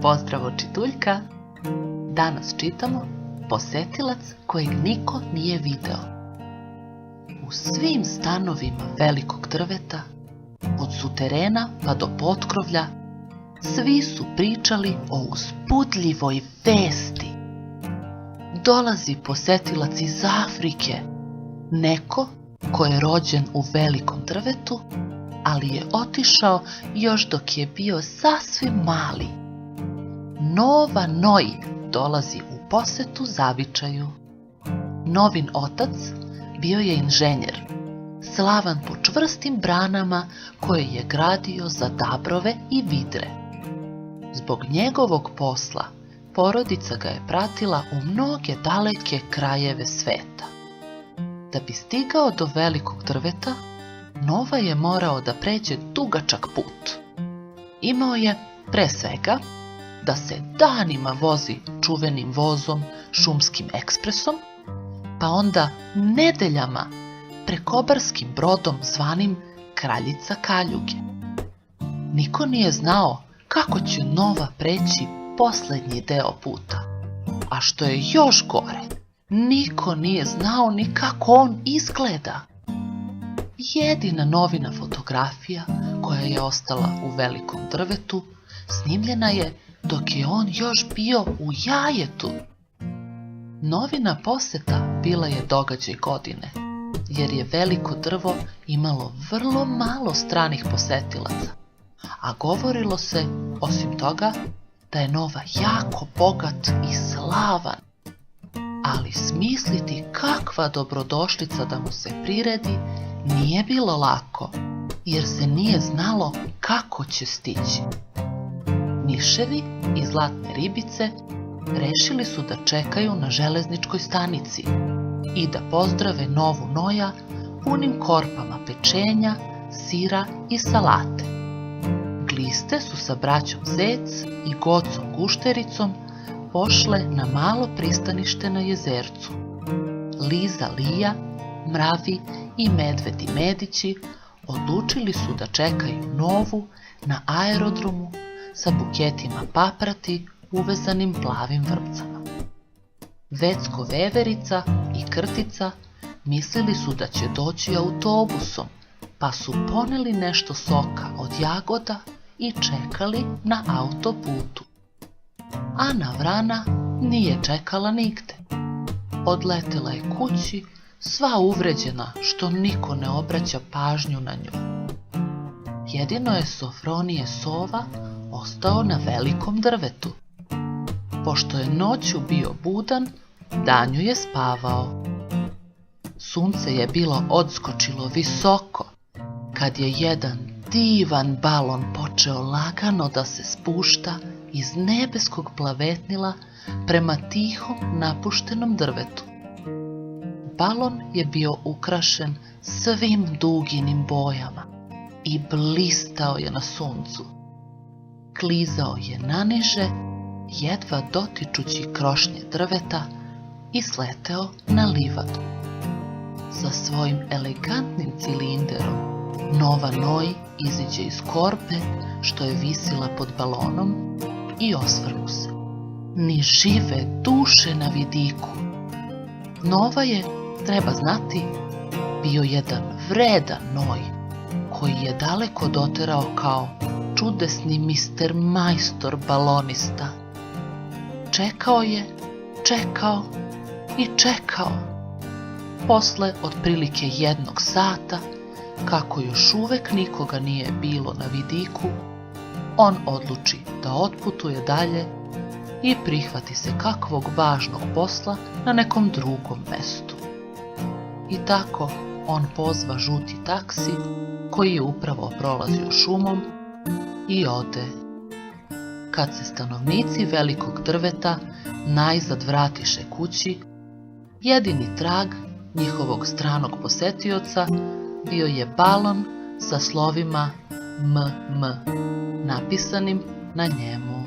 Pozdrav od Čituljka! Danas čitamo Posetilac kojeg niko nije video. U svim stanovima velikog drveta, od suterena pa do potkrovlja, svi su pričali o uzbudljivoj vesti. Dolazi posetilac iz Afrike, neko ko je rođen u velikom drvetu, ali je otišao još dok je bio sasvim mali. Nova Noj dolazi u posetu zavičaju. Novin otac bio je inženjer, slavan po čvrstim branama koje je gradio za dabrove i vidre. Zbog njegovog posla porodica ga je pratila u mnoge daleke krajeve sveta. Da bi stigao do velikog drveta, Nova je morao da pređe dugačak put. Imao je, pre svega, da se danima vozi čuvenim vozom, šumskim ekspresom, pa onda nedeljama prekobarskim brodom zvanim Kraljica Kaljuge. Niko nije znao kako će Nova preći poslednji deo puta, a što je još gore, niko nije znao ni kako on izgleda. Jedina Novina fotografija koja je ostala u velikom drvetu snimljena je dok je on još bio u jajetu. Novina poseta bila je događaj godine, jer je veliko drvo imalo vrlo malo stranih posetilaca, a govorilo se, osim toga, da je Nova jako bogat i slavan. Ali smisliti kakva dobrodošlica da mu se priredi nije bilo lako, jer se nije znalo kako će stići. Miševi i zlatne ribice rešili su da čekaju na železničkoj stanici i da pozdrave Novu Noja punim korpama pečenja, sira i salate. Gliste su sa braćom Zec i Gocom Guštericom pošle na malo pristanište na jezercu. Liza Lija, Mravi i Medvedi Medići odlučili su da čekaju Novu na aerodromu sa buketima paprati uvezanim plavim vrpcama. Vecko Veverica i Krtica mislili su da će doći autobusom, pa su poneli nešto soka od jagoda i čekali na autoputu. Ana Vrana nije čekala nigde. Odletela je kući, sva uvređena što niko ne obraća pažnju na nju. Jedino je Sofronije Sova ostao na velikom drvetu. Pošto je noću bio budan, danju je spavao. Sunce je bilo odskočilo visoko, kad je jedan divan balon počeo lagano da se spušta iz nebeskog plavetnila prema tihom napuštenom drvetu. Balon je bio ukrašen svim duginim bojama i blistao je na suncu. Klizao je naniže, jedva dotičući krošnje drveta, i sleteo na livadu. Sa svojim elegantnim cilinderom Nova Noj iziđe iz korpe što je visila pod balonom i osvrnu se. Ni žive duše na vidiku. Nova je, treba znati, bio jedan vredan Noj, koji je daleko doterao kao čudesni mister majstor balonista. Čekao je, čekao i čekao. Posle otprilike 1 sata, kako još uvek nikoga nije bilo na vidiku, on odluči da otputuje dalje i prihvati se kakvog važnog posla na nekom drugom mestu. I tako on pozva žuti taksi koji je upravo prolazio šumom i ode. Kad se stanovnici velikog drveta najzad vratiše kući, jedini trag njihovog stranog posetioca bio je balon sa slovima MM napisanim na njemu.